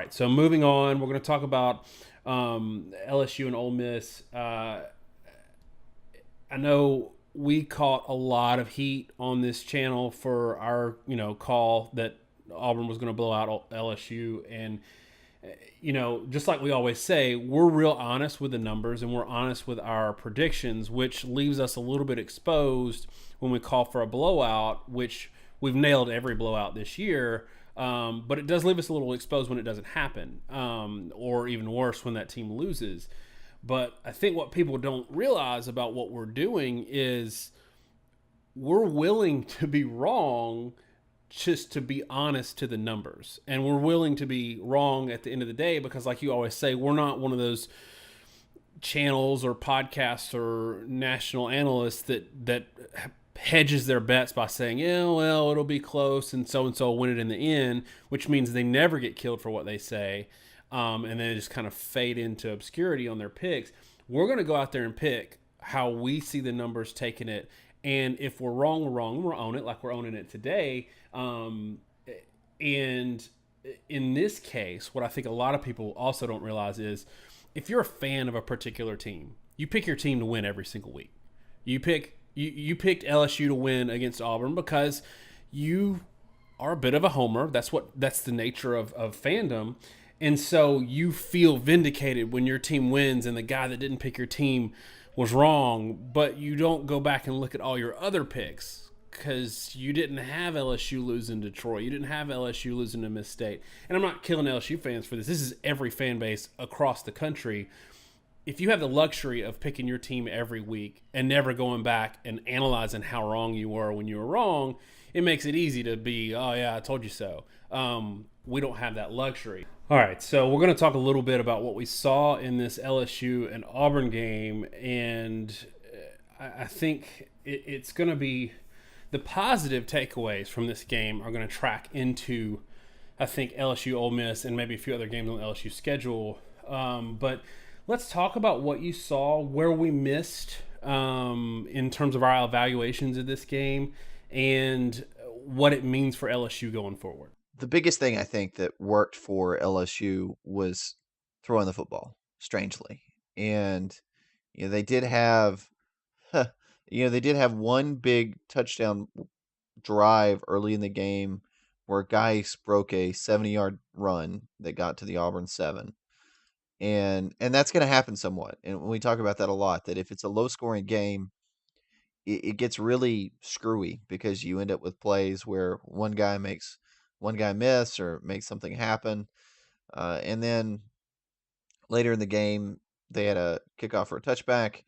right, so moving on, we're going to talk about LSU and Ole Miss. I know we caught a lot of heat on this channel for our, call that Auburn was going to blow out LSU, and just like we always say, we're real honest with the numbers and we're honest with our predictions, which leaves us a little bit exposed when we call for a blowout, which we've nailed every blowout this year. But it does leave us a little exposed when it doesn't happen, or even worse, when that team loses. But I think what people don't realize about what we're doing is we're willing to be wrong just to be honest to the numbers. And we're willing to be wrong at the end of the day because, like you always say, we're not one of those channels or podcasts or national analysts that hedges their bets by saying, yeah, well, it'll be close and so will win it in the end, which means they never get killed for what they say. And then they just kind of fade into obscurity on their picks. We're going to go out there and pick how we see the numbers taking it. And if we're wrong, we're wrong. We'll own it like we're owning it today. And in this case, what I think a lot of people also don't realize is if you're a fan of a particular team, you pick your team to win every single week. You picked LSU to win against Auburn because you are a bit of a homer. That's the nature of fandom. And so you feel vindicated when your team wins and the guy that didn't pick your team was wrong, but you don't go back and look at all your other picks because you didn't have LSU losing to Detroit. You didn't have LSU losing to Miss State. And I'm not killing LSU fans for this. This is every fan base across the country. If you have the luxury of picking your team every week and never going back and analyzing how wrong you were when you were wrong, it makes it easy to be, oh, yeah, I told you so. We don't have that luxury. All right, so we're going to talk a little bit about what we saw in this LSU and Auburn game, and I think it's going to be the positive takeaways from this game are going to track into, I think, LSU, Ole Miss, and maybe a few other games on the LSU schedule. But let's talk about what you saw, where we missed in terms of our evaluations of this game, and what it means for LSU going forward. The biggest thing I think that worked for LSU was throwing the football, strangely. And they did have they did have one big touchdown drive early in the game where Guice broke a 70-yard run that got to the Auburn 7. And that's going to happen somewhat. And we talk about that a lot, that if it's a low-scoring game, it gets really screwy because you end up with plays where one guy miss or makes something happen. And then later in the game, they had a kickoff for a touchback,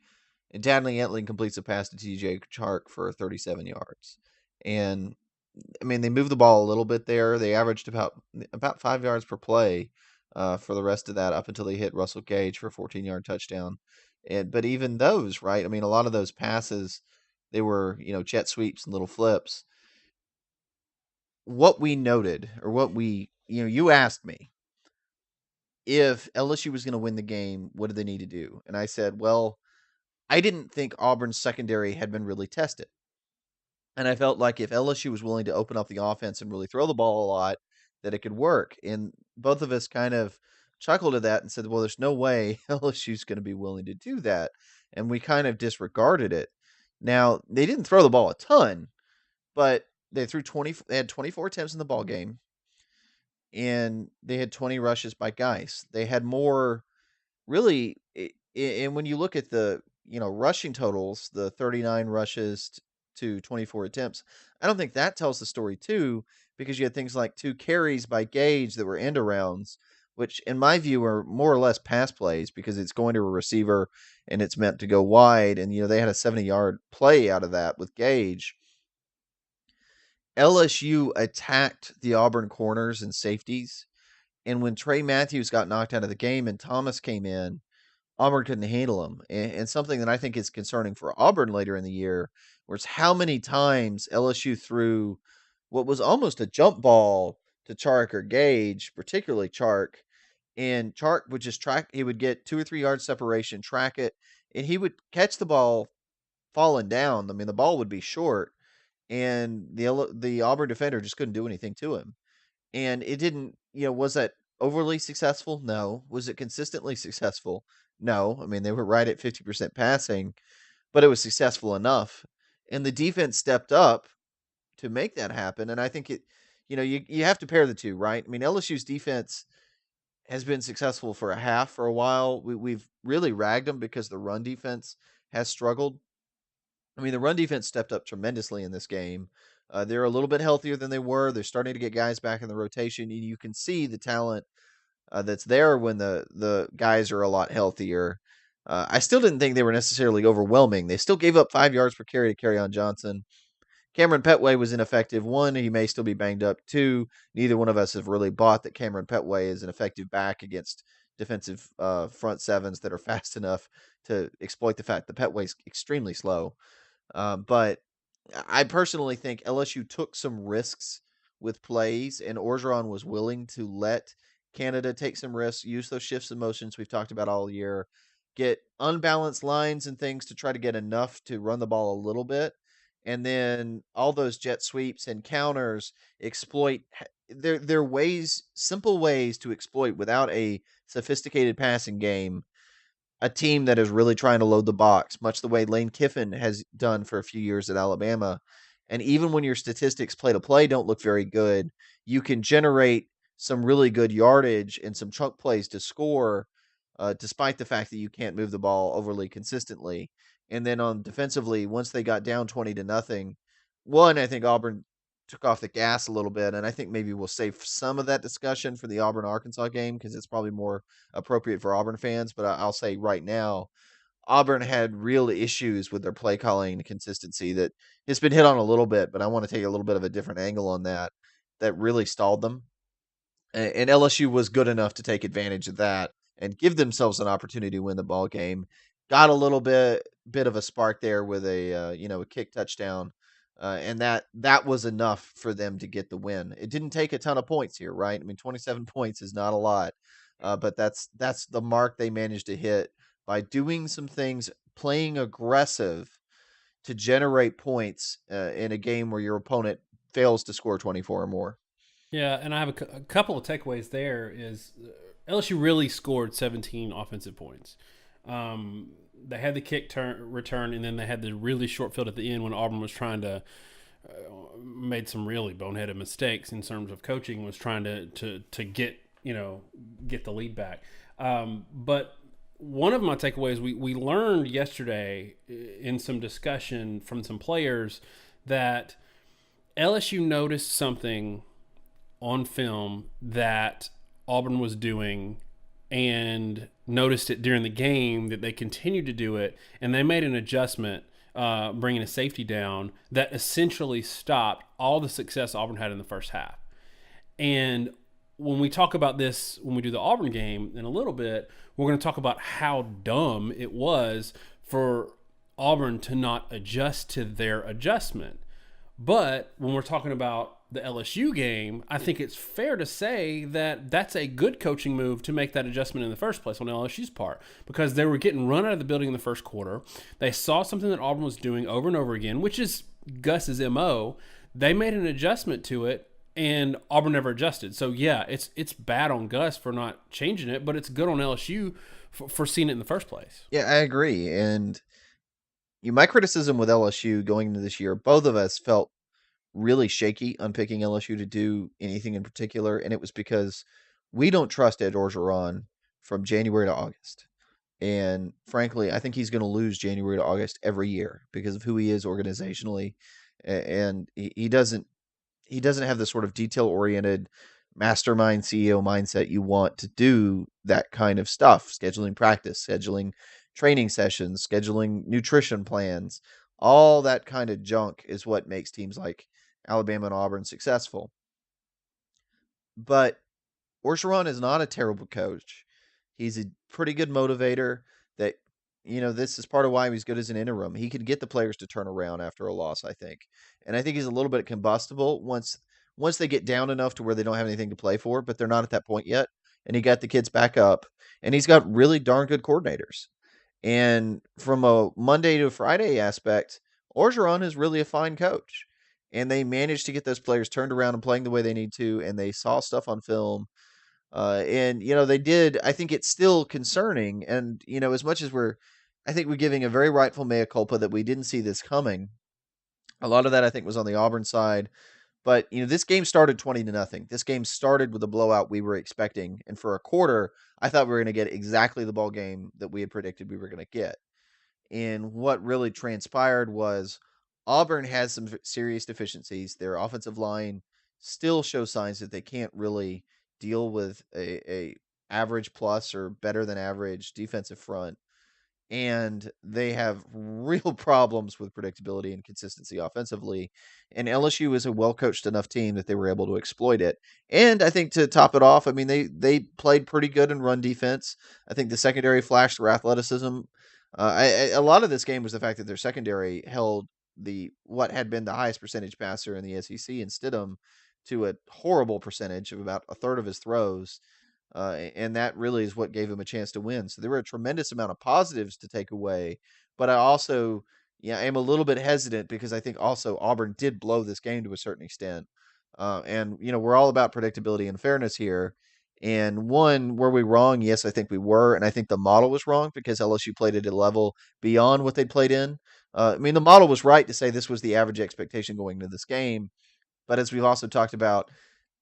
and Danny Etling completes a pass to TJ Chark for 37 yards. And I mean, they moved the ball a little bit there. They averaged about 5 yards per play for the rest of that up until they hit Russell Gage for a 14-yard touchdown. But even those, right? I mean, a lot of those passes, they were jet sweeps and little flips. What we noted, or what you asked me if LSU was going to win the game, what do they need to do? And I said, well, I didn't think Auburn's secondary had been really tested. And I felt like if LSU was willing to open up the offense and really throw the ball a lot, that it could work. And both of us kind of chuckled at that and said, well, there's no way LSU's going to be willing to do that. And we kind of disregarded it. Now, they didn't throw the ball a ton, but they had 24 attempts in the ball game, and they had 20 rushes by Guice. They had more, really, and when you look at the rushing totals, the 39 rushes to 24 attempts, I don't think that tells the story too, because you had things like 2 carries by Gage that were end arounds, which in my view are more or less pass plays because it's going to a receiver and it's meant to go wide. And they had a 70-yard play out of that with Gage. LSU attacked the Auburn corners and safeties, and when Trey Matthews got knocked out of the game and Thomas came in, Auburn couldn't handle him. And something that I think is concerning for Auburn later in the year was how many times LSU threw what was almost a jump ball to Chark or Gage, particularly Chark, and Chark would just track. He would get 2 or 3 yards separation, track it, and he would catch the ball falling down. I mean, the ball would be short, and the Auburn defender just couldn't do anything to him. And it didn't, was that overly successful? No. Was it consistently successful? No. I mean, they were right at 50% passing, but it was successful enough. And the defense stepped up to make that happen. And I think you have to pair the two, right? I mean, LSU's defense has been successful for a half for a while. We've really ragged them because the run defense has struggled. I mean, the run defense stepped up tremendously in this game. They're a little bit healthier than they were. They're starting to get guys back in the rotation. You can see the talent that's there when the guys are a lot healthier. I still didn't think they were necessarily overwhelming. They still gave up 5 yards per carry to Kerryon Johnson. Cameron Petway was ineffective. One, he may still be banged up. Two, neither one of us have really bought that Cameron Petway is an effective back against defensive front sevens that are fast enough to exploit the fact that Petway's extremely slow. But I personally think LSU took some risks with plays, and Orgeron was willing to let Canada take some risks, use those shifts and motions we've talked about all year, get unbalanced lines and things to try to get enough to run the ball a little bit. And then all those jet sweeps and counters exploit. They're ways, simple ways to exploit without a sophisticated passing game a team that is really trying to load the box, much the way Lane Kiffin has done for a few years at Alabama. And even when your statistics play to play don't look very good, you can generate some really good yardage and some chunk plays to score, despite the fact that you can't move the ball overly consistently. And then on defensively, once they got down 20-0, one, I think Auburn took off the gas a little bit. And I think maybe we'll save some of that discussion for the Auburn Arkansas game because it's probably more appropriate for Auburn fans. But I'll say right now, Auburn had real issues with their play calling and consistency that has been hit on a little bit, but I want to take a little bit of a different angle on that really stalled them. And LSU was good enough to take advantage of that and give themselves an opportunity to win the ball game. Got a little bit of a spark there with a kick touchdown, and that was enough for them to get the win. It didn't take a ton of points here, right? I mean, 27 points is not a lot, but that's the mark they managed to hit by doing some things, playing aggressive to generate points in a game where your opponent fails to score 24 or more. Yeah, and I have a couple of takeaways there is LSU really scored 17 offensive points. They had the kick return, and then they had the really short field at the end when Auburn was trying to made some really boneheaded mistakes in terms of coaching, was trying to get the lead back. But one of my takeaways we learned yesterday in some discussion from some players that LSU noticed something on film that Auburn was doing and noticed it during the game that they continued to do it, and they made an adjustment, bringing a safety down that essentially stopped all the success Auburn had in the first half. And when we talk about this, when we do the Auburn game in a little bit, we're going to talk about how dumb it was for Auburn to not adjust to their adjustment. But when we're talking about the LSU game, I think it's fair to say that that's a good coaching move to make that adjustment in the first place on LSU's part, because they were getting run out of the building in the first quarter. They saw something that Auburn was doing over and over again, which is Gus's MO. They made an adjustment to it, and Auburn never adjusted. So, yeah, it's bad on Gus for not changing it, but it's good on LSU for seeing it in the first place. Yeah, I agree. And my criticism with LSU going into this year, both of us felt really shaky on picking LSU to do anything in particular, and it was because we don't trust Ed Orgeron from January to August. And frankly, I think he's going to lose January to August every year because of who he is organizationally, and he doesn't have the sort of detail-oriented mastermind CEO mindset you want to do that kind of stuff, scheduling practice, scheduling training sessions, scheduling nutrition plans. All that kind of junk is what makes teams like Alabama and Auburn successful. But Orgeron is not a terrible coach. He's a pretty good motivator that, this is part of why he's good as an interim. He could get the players to turn around after a loss, I think. And I think he's a little bit combustible once they get down enough to where they don't have anything to play for, but they're not at that point yet. And he got the kids back up, and he's got really darn good coordinators. And from a Monday to Friday aspect, Orgeron is really a fine coach. And they managed to get those players turned around and playing the way they need to, and they saw stuff on film And they did. I think it's still concerning, and as much as I think we're giving a very rightful mea culpa that we didn't see this coming. A lot of that I think was on the Auburn side, but this game started 20-0. This game started with a blowout we were expecting, and for a quarter, I thought we were going to get exactly the ball game that we had predicted we were going to get. And what really transpired was Auburn has some serious deficiencies. Their offensive line still shows signs that they can't really deal with a average plus or better than average defensive front, and they have real problems with predictability and consistency offensively. And LSU is a well-coached enough team that they were able to exploit it. And I think to top it off, I mean, they played pretty good in run defense. I think the secondary flashed their athleticism. A lot of this game was the fact that their secondary held what had been the highest percentage passer in the SEC in Stidham to a horrible percentage of about a third of his throws. And that really is what gave him a chance to win. So there were a tremendous amount of positives to take away, but I also, yeah, am a little bit hesitant because I think also Auburn did blow this game to a certain extent. And we're all about predictability and fairness here. And one, were we wrong? Yes, I think we were, and I think the model was wrong because LSU played at a level beyond what they played in. I mean, the model was right to say this was the average expectation going into this game, but as we've also talked about,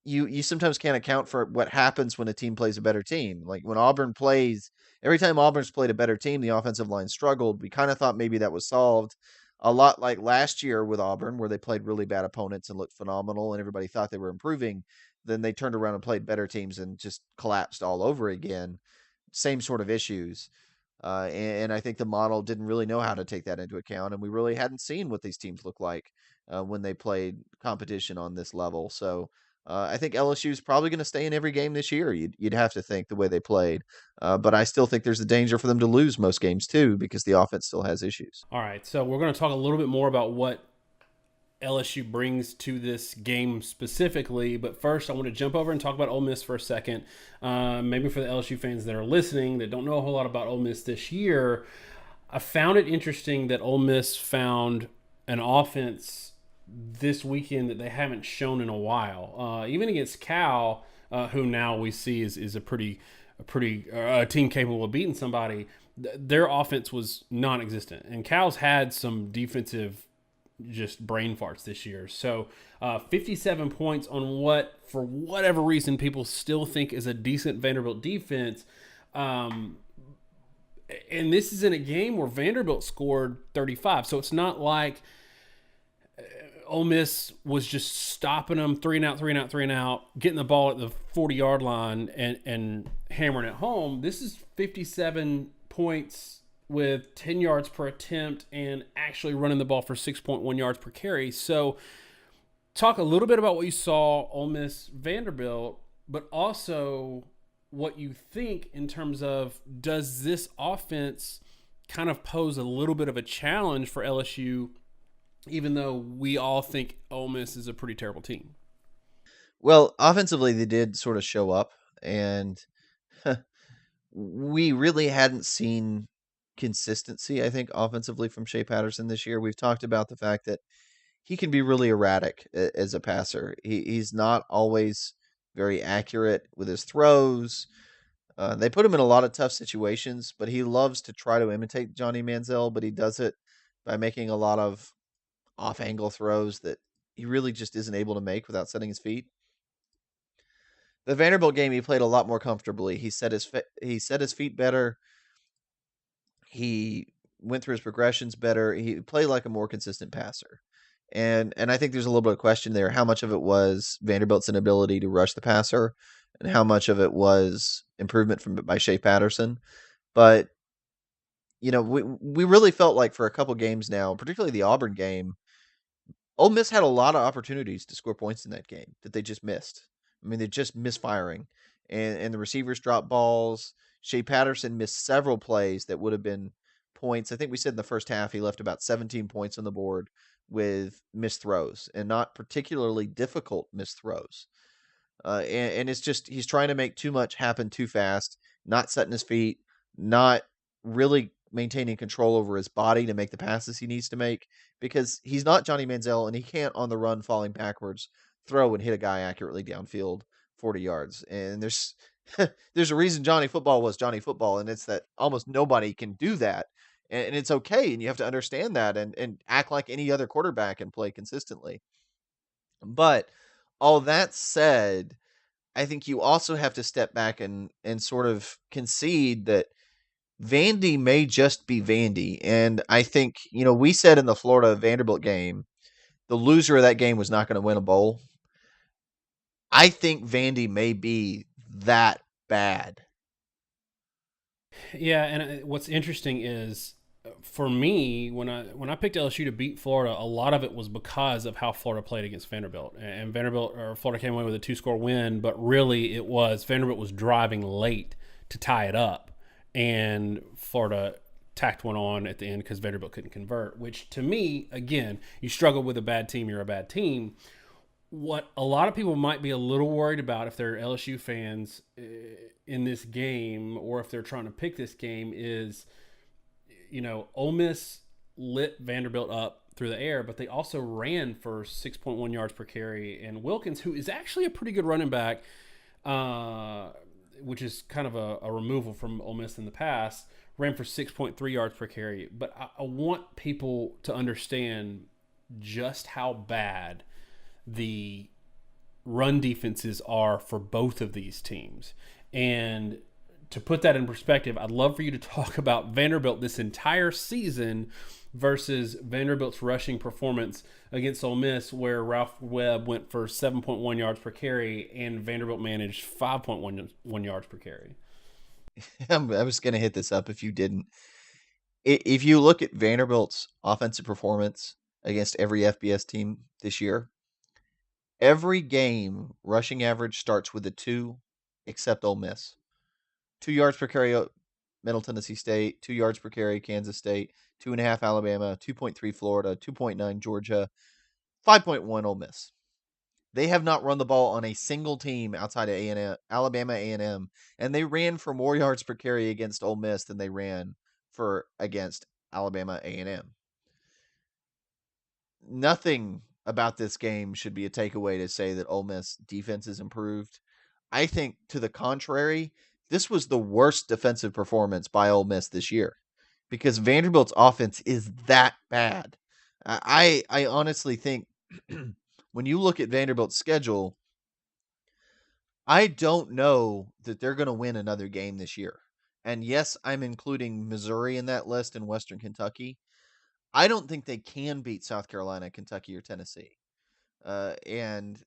you sometimes can't account for what happens when a team plays a better team. Like when Auburn plays, every time Auburn's played a better team, the offensive line struggled. We kind of thought maybe that was solved. A lot like last year with Auburn, where they played really bad opponents and looked phenomenal, and everybody thought they were improving. Then they turned around and played better teams and just collapsed all over again. Same sort of issues. And I think the model didn't really know how to take that into account, and we really hadn't seen what these teams look like when they played competition on this level. So I think LSU is probably going to stay in every game this year. You'd have to think the way they played, but I still think there's a danger for them to lose most games too because the offense still has issues. All right, so we're going to talk a little bit more about what LSU brings to this game specifically. But first, I want to jump over and talk about Ole Miss for a second. Maybe for the LSU fans that are listening that don't know a whole lot about Ole Miss this year, I found it interesting that Ole Miss found an offense this weekend that they haven't shown in a while. Even against Cal, who now we see is a team capable of beating somebody. Their offense was non-existent, and Cal's had some defensive just brain farts this year. So 57 points on what, for whatever reason, people still think is a decent Vanderbilt defense. And this is in a game where Vanderbilt scored 35. So it's not like Ole Miss was just stopping them, three and out, getting the ball at the 40-yard line and hammering it home. This is 57 points with 10 yards per attempt and actually running the ball for 6.1 yards per carry. So talk a little bit about what you saw Ole Miss Vanderbilt, but also what you think in terms of, does this offense kind of pose a little bit of a challenge for LSU, even though we all think Ole Miss is a pretty terrible team? Well, offensively, they did sort of show up, and we really hadn't seen consistency, I think, offensively from Shea Patterson this year. We've talked about the fact that he can be really erratic as a passer. He's not always very accurate with his throws. They put him in a lot of tough situations, but he loves to try to imitate Johnny Manziel, but he does it by making a lot of off-angle throws that he really just isn't able to make without setting his feet. The Vanderbilt game, he played a lot more comfortably. He set his feet better. He went through his progressions better. He played like a more consistent passer. And I think there's a little bit of question there. How much of it was Vanderbilt's inability to rush the passer, and how much of it was improvement by Shea Patterson? But we really felt like for a couple games now, particularly the Auburn game, Ole Miss had a lot of opportunities to score points in that game that they just missed. I mean, they just misfiring, and the receivers dropped balls. Shea Patterson missed several plays that would have been points. I think we said in the first half he left about 17 points on the board with missed throws, and not particularly difficult missed throws. And it's just he's trying to make too much happen too fast, not setting his feet, not really maintaining control over his body to make the passes he needs to make, because he's not Johnny Manziel and he can't on the run falling backwards throw and hit a guy accurately downfield 40 yards. And there's a reason Johnny Football was Johnny Football, and it's that almost nobody can do that. And it's okay, and you have to understand that and act like any other quarterback and play consistently. But all that said, I think you also have to step back and sort of concede that Vandy may just be Vandy. And I think, we said in the Florida Vanderbilt game, the loser of that game was not going to win a bowl. I think Vandy may be that bad. Yeah, and what's interesting is for me when I picked LSU to beat Florida, a lot of it was because of how Florida played against Vanderbilt. And Vanderbilt or Florida came away with a 2-score win, but really it was Vanderbilt was driving late to tie it up, and Florida tacked one on at the end because Vanderbilt couldn't convert. Which to me, again, you struggle with a bad team, you're a bad team. What a lot of people might be a little worried about if they're LSU fans in this game, or if they're trying to pick this game, is Ole Miss lit Vanderbilt up through the air, but they also ran for 6.1 yards per carry. And Wilkins, who is actually a pretty good running back, which is kind of a removal from Ole Miss in the past, ran for 6.3 yards per carry. But I want people to understand just how bad the run defenses are for both of these teams. And to put that in perspective, I'd love for you to talk about Vanderbilt this entire season versus Vanderbilt's rushing performance against Ole Miss, where Ralph Webb went for 7.1 yards per carry and Vanderbilt managed 5.1 yards per carry. I was going to hit this up if you didn't. If you look at Vanderbilt's offensive performance against every FBS team this year, every game rushing average starts with a 2, except Ole Miss. 2 yards per carry, Middle Tennessee State. 2 yards per carry, Kansas State. 2.5 Alabama. 2.3 Florida. 2.9 Georgia. 5.1 Ole Miss. They have not run the ball on a single team outside of A&M, Alabama A&M, and they ran for more yards per carry against Ole Miss than they ran for against Alabama A&M. Nothing about this game should be a takeaway to say that Ole Miss defense is improved. I think to the contrary, this was the worst defensive performance by Ole Miss this year because Vanderbilt's offense is that bad. I honestly think when you look at Vanderbilt's schedule, I don't know that they're going to win another game this year. And yes, I'm including Missouri in that list and Western Kentucky. I don't think they can beat South Carolina, Kentucky, or Tennessee. And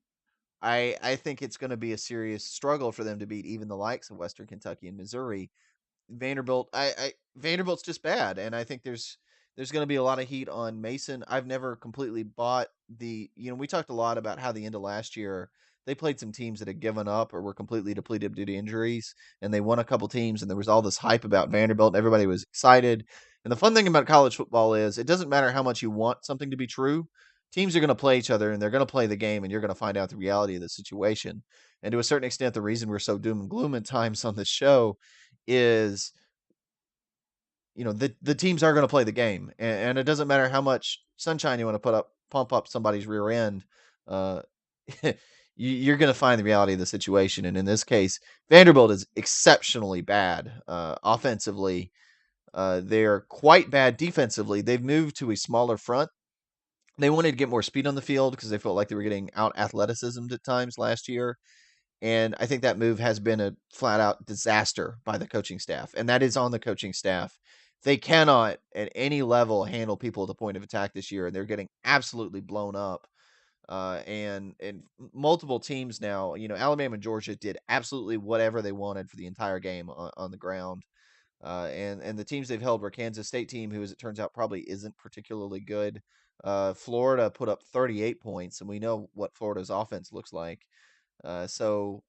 I think it's going to be a serious struggle for them to beat even the likes of Western Kentucky and Missouri. Vanderbilt's just bad, and I think there's going to be a lot of heat on Mason. I've never completely bought we talked a lot about how the end of last year they played some teams that had given up or were completely depleted due to injuries, and they won a couple teams, and there was all this hype about Vanderbilt, and everybody was excited. And the fun thing about college football is it doesn't matter how much you want something to be true. Teams are going to play each other, and they're going to play the game, and you're going to find out the reality of the situation. And to a certain extent, the reason we're so doom and gloom at times on this show is the teams are going to play the game, and it doesn't matter how much sunshine you want to pump up somebody's rear end. uh you're going to find the reality of the situation, and in this case Vanderbilt is exceptionally bad offensively. They're quite bad defensively. They've moved to a smaller front. They wanted to get more speed on the field because they felt like they were getting out athleticism at times last year. And I think that move has been a flat out disaster by the coaching staff. And that is on the coaching staff. They cannot at any level handle people at the point of attack this year. And they're getting absolutely blown up. And multiple teams now, Alabama and Georgia did absolutely whatever they wanted for the entire game on the ground. And the teams they've held were Kansas State team, who, as it turns out, probably isn't particularly good. Florida put up 38 points, and we know what Florida's offense looks like. So,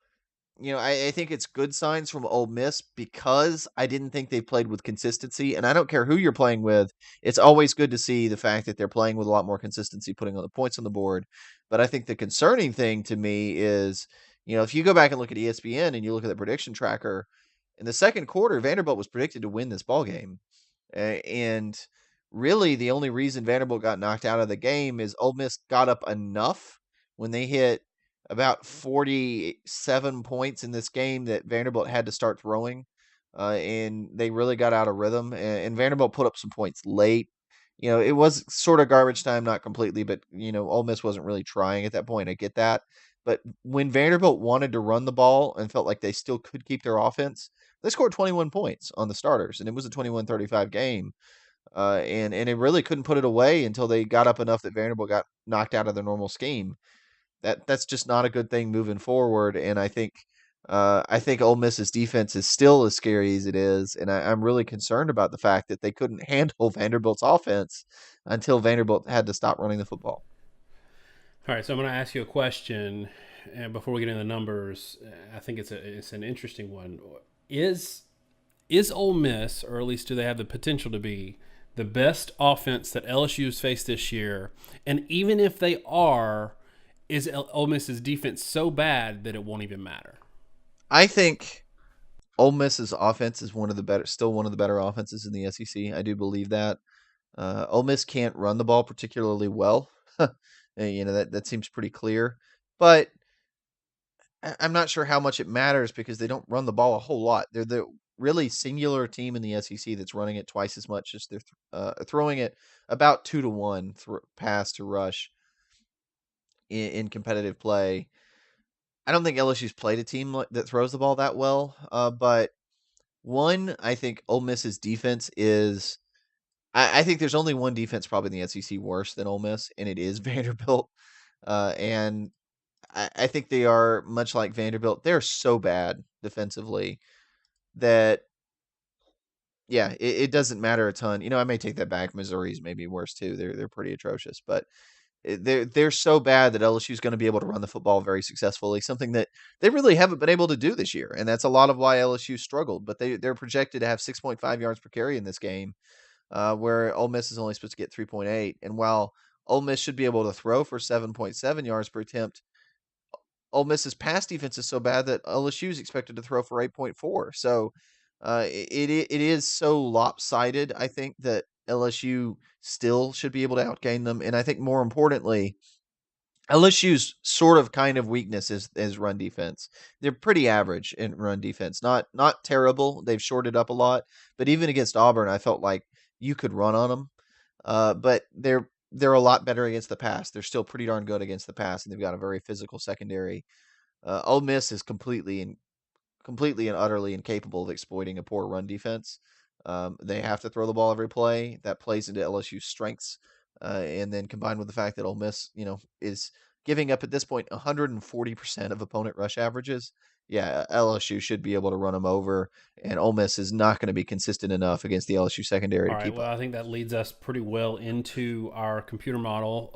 I think it's good signs from Ole Miss because I didn't think they played with consistency. And I don't care who you're playing with. It's always good to see the fact that they're playing with a lot more consistency, putting all the points on the board. But I think the concerning thing to me is, if you go back and look at ESPN and you look at the prediction tracker, in the second quarter, Vanderbilt was predicted to win this ball game. And really, the only reason Vanderbilt got knocked out of the game is Ole Miss got up enough when they hit about 47 points in this game that Vanderbilt had to start throwing, and they really got out of rhythm. And Vanderbilt put up some points late. It was sort of garbage time, not completely, but Ole Miss wasn't really trying at that point. I get that, but when Vanderbilt wanted to run the ball and felt like they still could keep their offense, they scored 21 points on the starters, and it was a 21-35 game. And it really couldn't put it away until they got up enough that Vanderbilt got knocked out of their normal scheme. That's just not a good thing moving forward. And I think Ole Miss's defense is still as scary as it is, and I'm really concerned about the fact that they couldn't handle Vanderbilt's offense until Vanderbilt had to stop running the football. All right, so I'm going to ask you a question, and before we get into the numbers, I think it's an interesting one. Is Ole Miss, or at least do they have the potential to be, the best offense that LSU has faced this year? And even if they are, is Ole Miss's defense so bad that it won't even matter? I think Ole Miss's offense is still one of the better offenses in the SEC. I do believe that. Ole Miss can't run the ball particularly well. That seems pretty clear. But I'm not sure how much it matters because they don't run the ball a whole lot. They're the really singular team in the SEC that's running it twice as much as they're throwing it about 2 to 1 pass to rush in competitive play. I don't think LSU's played a team that throws the ball that well. But one, I think Ole Miss's defense is. I think there's only one defense probably in the SEC worse than Ole Miss, and it is Vanderbilt. And I think they are much like Vanderbilt. They're so bad defensively that, yeah, it doesn't matter a ton. I may take that back. Missouri's maybe worse too. They're pretty atrocious, but they're so bad that LSU is going to be able to run the football very successfully. Something that they really haven't been able to do this year, and that's a lot of why LSU struggled. But they're projected to have 6.5 yards per carry in this game, where Ole Miss is only supposed to get 3.8. And while Ole Miss should be able to throw for 7.7 yards per attempt, Ole Miss's pass defense is so bad that LSU is expected to throw for 8.4. So it is so lopsided. I think that LSU still should be able to outgain them, and I think more importantly, LSU's sort of kind of weakness is run defense. They're pretty average in run defense. Not terrible. They've shorted up a lot, but even against Auburn, I felt like you could run on them. But they're a lot better against the pass. They're still pretty darn good against the pass, and they've got a very physical secondary. Ole Miss is completely and utterly incapable of exploiting a poor run defense. They have to throw the ball every play. That plays into LSU's strengths, and then combined with the fact that Ole Miss, is giving up at this point 140% of opponent rush averages. Yeah, LSU should be able to run them over, and Ole Miss is not going to be consistent enough against the LSU secondary All to right. keep Well, up. I think that leads us pretty well into our computer model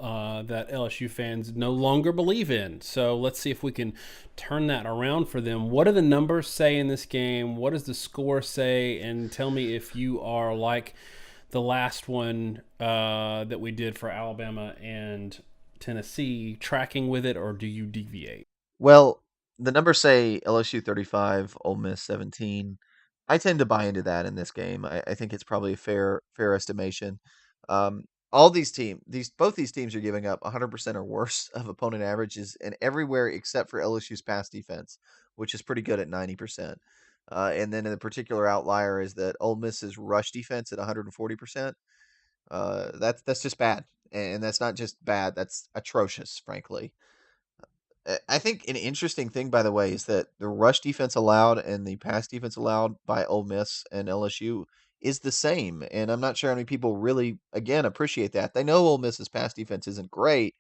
that LSU fans no longer believe in. So let's see if we can turn that around for them. What do the numbers say in this game? What does the score say? And tell me if you are like the last one that we did for Alabama and Tennessee, tracking with it, or do you deviate? Well, the numbers say LSU 35, Ole Miss 17. I tend to buy into that in this game. I think it's probably a fair estimation. All both these teams are giving up 100% or worse of opponent averages, and everywhere except for LSU's pass defense, which is pretty good at 90%. And then the particular outlier is that Ole Miss's rush defense at 140%. That's just bad, and that's not just bad. That's atrocious, frankly. I think an interesting thing, by the way, is that the rush defense allowed and the pass defense allowed by Ole Miss and LSU is the same. And I'm not sure how many people really, again, appreciate that. They know Ole Miss's pass defense isn't great,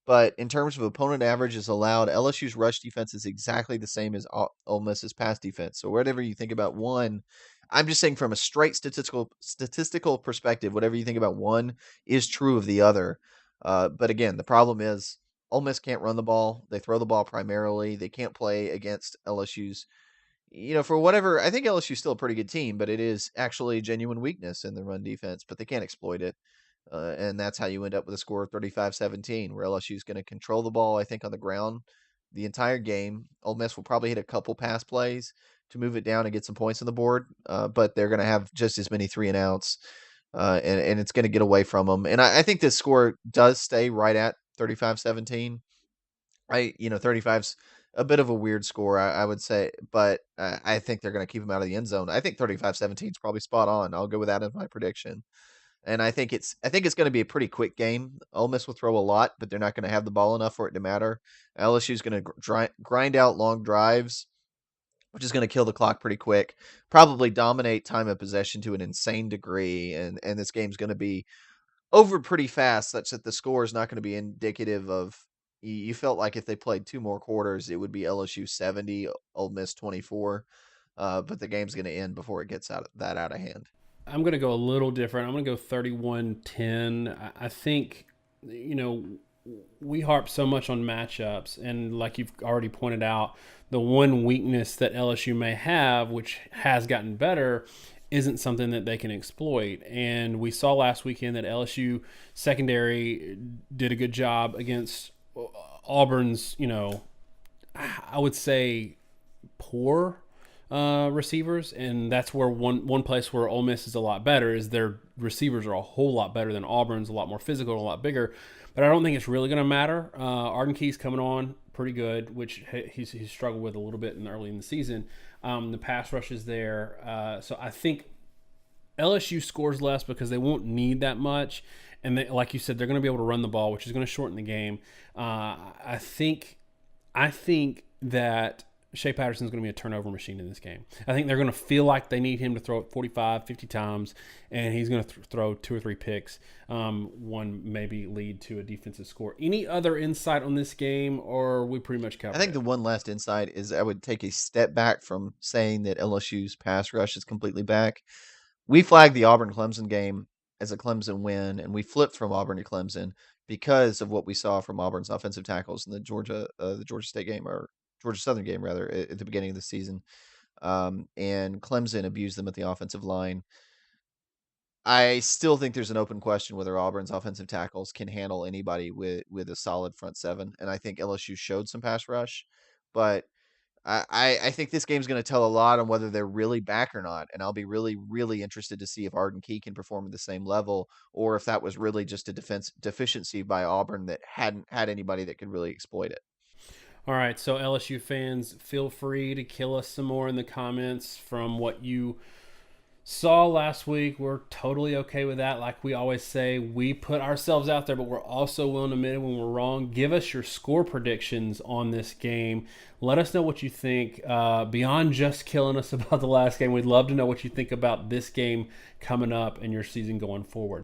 but in terms of opponent averages allowed, LSU's rush defense is exactly the same as Ole Miss's pass defense. So whatever you think about one, I'm just saying from a straight statistical perspective, whatever you think about one is true of the other. But again, the problem is Ole Miss can't run the ball. They throw the ball primarily. They can't play against LSU's. For whatever, I think LSU's still a pretty good team, but it is actually a genuine weakness in the run defense, but they can't exploit it. And that's how you end up with a score of 35-17, where LSU is going to control the ball, I think, on the ground the entire game. Ole Miss will probably hit a couple pass plays to move it down and get some points on the board, but they're going to have just as many 3-and-outs, and it's going to get away from them. And I think this score does stay right at 35-17. 35's a bit of a weird score, I would say, but I think they're going to keep him out of the end zone. I think 35-17 is probably spot on. I'll go with that as my prediction. And I think it's going to be a pretty quick game. Ole Miss will throw a lot, but they're not going to have the ball enough for it to matter. LSU's going to grind out long drives, which is going to kill the clock pretty quick. Probably dominate time of possession to an insane degree, and this game's going to be over pretty fast, such that the score is not going to be indicative of. You felt like if they played two more quarters, it would be LSU 70, Ole Miss 24. But the game's going to end before it gets out of hand. I'm going to go a little different. I'm going to go 31-10. I think, we harp so much on matchups, and like you've already pointed out, the one weakness that LSU may have, which has gotten better, isn't something that they can exploit. And we saw last weekend that LSU secondary did a good job against Auburn's, I would say poor receivers, and that's where one place where Ole Miss is a lot better is their receivers are a whole lot better than Auburn's, a lot more physical, a lot bigger. But I don't think it's really going to matter. Arden Key's coming on pretty good, which he's struggled with a little bit early in the season. The pass rush is there, so I think LSU scores less because they won't need that much, and they, like you said, they're going to be able to run the ball, which is going to shorten the game. I think that Shea Patterson is going to be a turnover machine in this game. I think they're going to feel like they need him to throw it 45, 50 times, and he's going to throw 2 or 3 picks. One maybe lead to a defensive score. Any other insight on this game, or we pretty much covered I think it? the one last insight is I would take a step back from saying that LSU's pass rush is completely back. We flagged the Auburn-Clemson game as a Clemson win, and we flipped from Auburn to Clemson because of what we saw from Auburn's offensive tackles in the Georgia State game, or Georgia Southern game rather, at the beginning of the season. And Clemson abused them at the offensive line. I still think there's an open question whether Auburn's offensive tackles can handle anybody with a solid front seven, and I think LSU showed some pass rush, but I think this game's going to tell a lot on whether they're really back or not, and I'll be really, really interested to see if Arden Key can perform at the same level, or if that was really just a defense deficiency by Auburn that hadn't had anybody that could really exploit it. All right, so LSU fans, feel free to kill us some more in the comments from what you saw last week. We're totally okay with that. Like we always say, we put ourselves out there, but we're also willing to admit it when we're wrong. Give us your score predictions on this game. Let us know what you think. Beyond just killing us about the last game, we'd love to know what you think about this game coming up and your season going forward.